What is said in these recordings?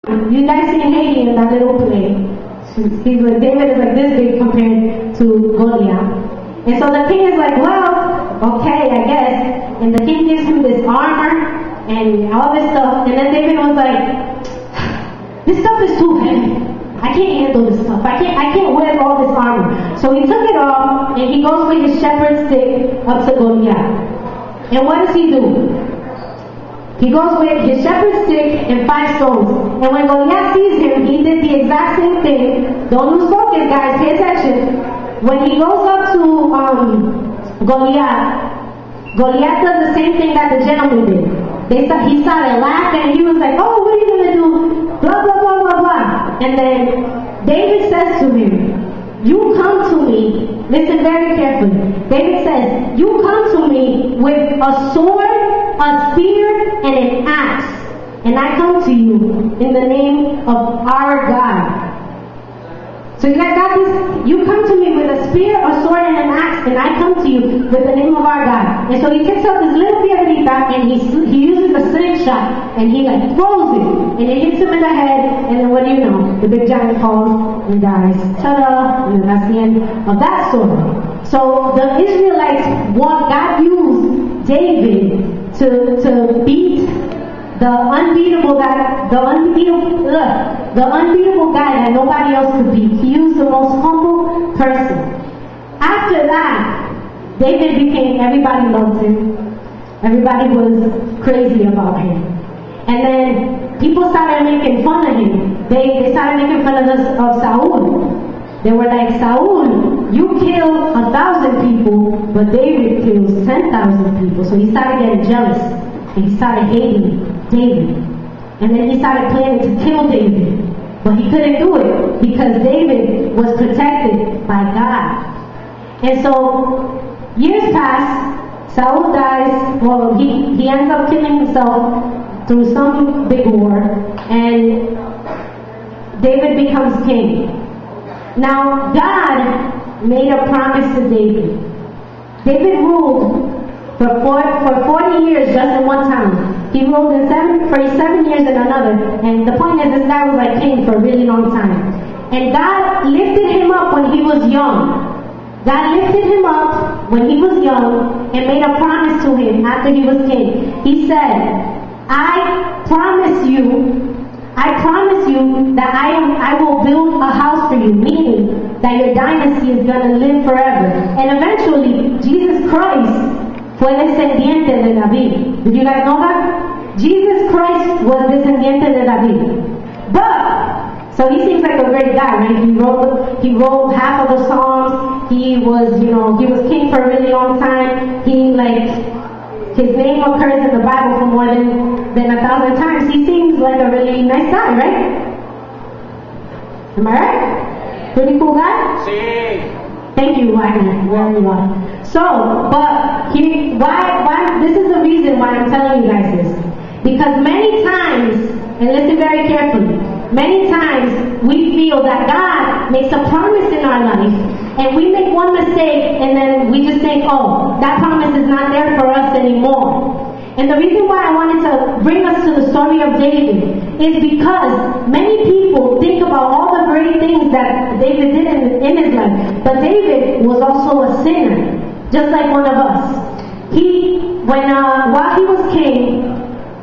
You guys seen Haiti in that little play. He's like, David is like this big compared to Goliath. And so the king is like, well, okay, I guess. And the king gives him this armor and all this stuff. And then David was like, this stuff is too heavy. I can't handle this stuff. I can't wear all this armor. So he took it off and he goes with his shepherd's stick up to Goliath. And what does he do? He goes with his shepherd's stick and 5 stones. And when Goliath sees him, he did the exact same thing. Don't lose focus, guys. Pay attention. When he goes up to Goliath does the same thing that the gentleman did. He started laughing and he was like, oh, what are you going to do? Blah, blah, blah, blah, blah. And then David says to him, you come to me. Listen very carefully. David says, you come to me with a sword, a spear, and an axe. And I come to you in the name of our God. So you guys got this? You come to me with a spear, a sword, and an axe, and I come to you with the name of our God. And so he takes out this little piedrita and he uses a slingshot and he like throws it. And it hits him in the head, and then what do you know? The big giant falls and dies. Ta-da! And that's the end of that story. So the Israelites, God used David to beat the unbeatable guy that nobody else could beat. He used the most humble person. After that, David everybody loved him. Everybody was crazy about him. And then people started making fun of him. They started making fun of Saul. They were like, Saul, you killed 1,000 people, but David kills 10,000 people. So he started getting jealous. And he started hating David. And then he started planning to kill David. But he couldn't do it because David was protected by God. And so years pass, Saul dies. Well, he ends up killing himself through some big war. And David becomes king. Now God made a promise to David. David ruled for 40 years just in one town. He ruled for 7 years in another. And the point is, this guy was like king for a really long time. And God lifted him up when he was young. God lifted him up when he was young and made a promise to him after he was king. He said, I promise you that I will build a house for you, meaning that your dynasty is going to live forever. And eventually, Jesus Christ fue descendiente de David. Did you guys know that? Jesus Christ was descendiente de David. But, so he seems like a great guy, right? He wrote half of the Psalms. He was king for a really long time. His name occurs in the Bible for more than 1,000 times. He seems like a really nice guy, right? Am I right? Pretty cool guy? Sí. Thank you, Wagner, wherever you are. So, but why? This is the reason why I'm telling you guys this. Because many times, and listen very carefully, many times we feel that God makes a promise in our life, and we make one mistake, and then we just think, oh, that promise is not there for us anymore. And the reason why I wanted to bring us to the story of David is because many people think about all the great things that David did in his life. But David was also a sinner, just like one of us. While he was king,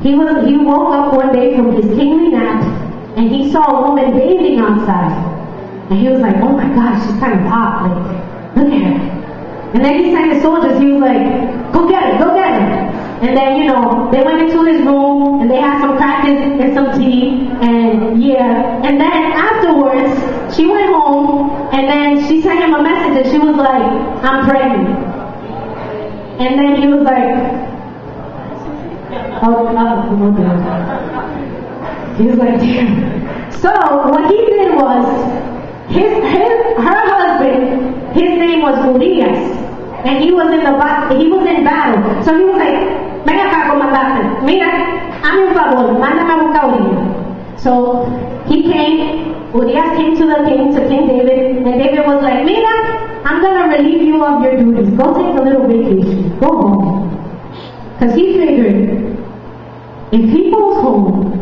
he woke up one day from his kingly nap, and he saw a woman bathing outside. And he was like, oh my gosh, she's kind of hot. Like, look at her. And then he sent his soldiers. He was like, go get her, go get her. And then, they went into his room, and they had some crackers and some tea, and and then afterwards, she went home, and then she sent him a message, and she was like, I'm pregnant. And then he was like, oh God. He was like, damn. So, what he did was, her husband, his name was Urias. And he was in battle. So he was like, venga acá, comandante. Mira, hazme un favor, mándame a buscar Urias. So he came, Urias came to King David, and David was like, mira, I'm going to relieve you of your duties. Go take a little vacation. Go home. Because he figured, if he goes home,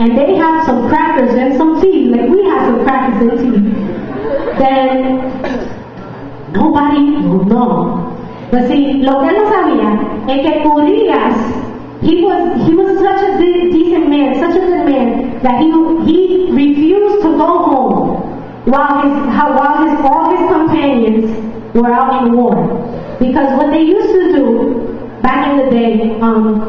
and they have some crackers and some tea, like we have some crackers and tea, then nobody will know. But see, lo que él no sabía es que Urias, he was such a decent man, such a good man, that he refused to go home while all his companions were out in war. Because what they used to do back in the day,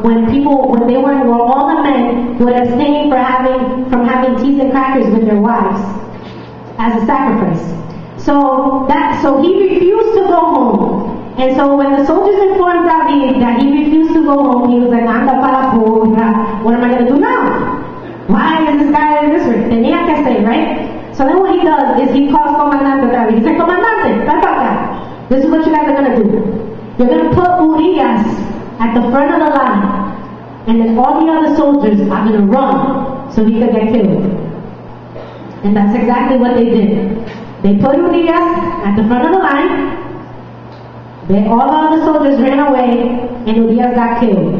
when they were in war, all the men would abstain from having teas and crackers with their wives as a sacrifice. So he refused to go home. And so when the soldiers informed David that he refused to go home, he was like, anda para porra, what am I going to do now? Why is this guy in this way? Tenía que stay, right? So then what he does is he calls Comandante David. He said, Comandante, ven para acá. This is what you guys are going to do. You're going to put Urias at the front of the line, and then all the other soldiers are going to run so he could get killed. And that's exactly what they did. They put Urias at the front of the line. All the other soldiers ran away, and Urias got killed.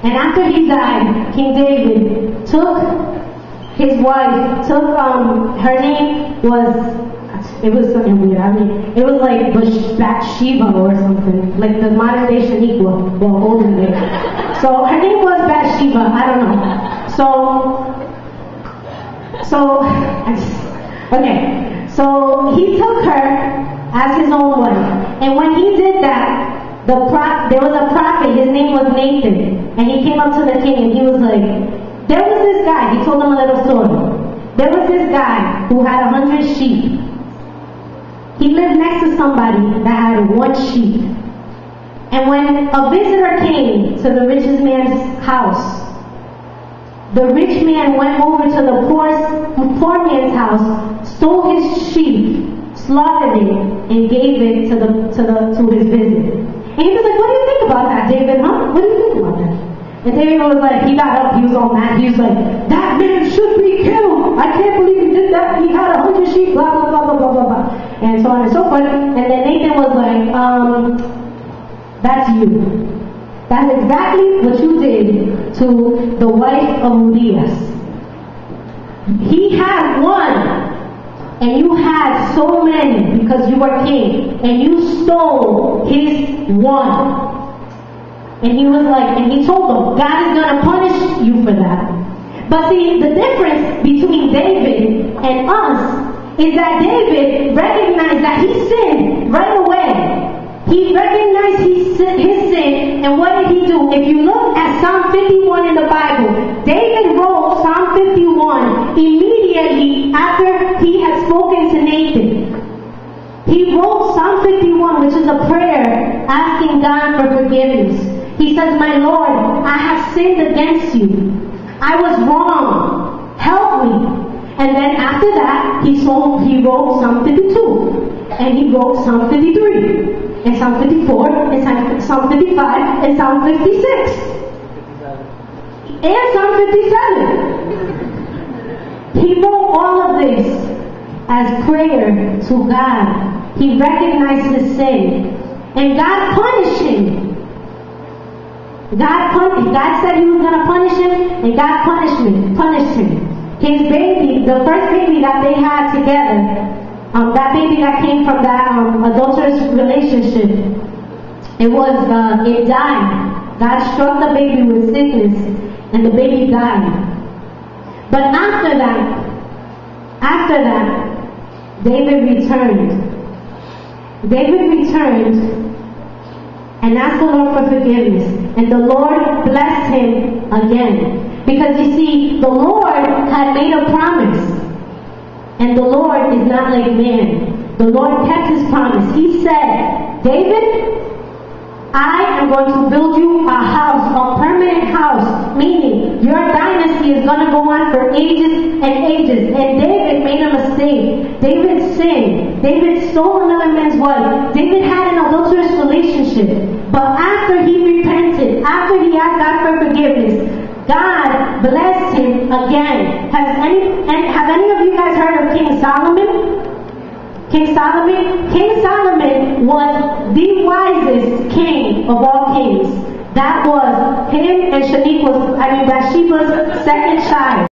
And after he died, King David took his wife, her name was something weird. I mean, it was like Bathsheba or something, like the modern day Shaniqua, well, olden day. So her name was Bathsheba, I don't know. So he took her as his own wife. And when he did that, there was a prophet, his name was Nathan, and he came up to the king and he was like, there was this guy, he told him a little story. There was this guy who had 100 sheep. He lived next to somebody that had 1 sheep. And when a visitor came to the richest man's house, the rich man went over to the poor man's house, stole his sheep, slaughtered it, and gave it to his visitor. And he was like, what do you think about that, David? Huh? What do you think about that? And David was like, he got up, he was all mad. He was like, that man should be killed. I can't believe he did that. He had 100 sheep, blah, blah, blah, blah, blah, blah, blah. And so on and so forth. And then Nathan was like, that's you. That's exactly what you did to the wife of Urias. He had 1. And you had so many because you were king, and you stole his 1. And he was like, and he told them, God is going to punish you for that. But see, the difference between David and us is that David recognized that he sinned right away. He recognized his sin, and what did he do? If you look at Psalm 51 in the Bible, David wrote Psalm 51 immediately after he had spoken to Nathan. He wrote Psalm 51, which is a prayer asking God for forgiveness. He says, my Lord, I have sinned against you. I was wrong. Help me. And then after that, he wrote Psalm 52. And he wrote Psalm 53. And Psalm 54. And Psalm 55. And Psalm 56. And Psalm 57. He wrote all of this as prayer to God. He recognized his sin. And God punished him. God said he was going to punish him, and God punished him. His baby, the first baby that they had together, that baby that came from that adulterous relationship, it died. God struck the baby with sickness, and the baby died. But after that, David returned and asked the Lord for forgiveness. And the Lord blessed him again. Because you see, the Lord had made a promise. And the Lord is not like man. The Lord kept his promise. He said, David, I am going to build you a house, a permanent house. Meaning, your dynasty is going to go on for ages and ages. And David made a mistake. David sinned. David stole another man's wife. David had an adulterous relationship. But after he repented, after he asked God for forgiveness, God blessed him again. Have any of you guys heard of King Solomon? King Solomon was the wisest king of all kings. That was him and Bathsheba's second child.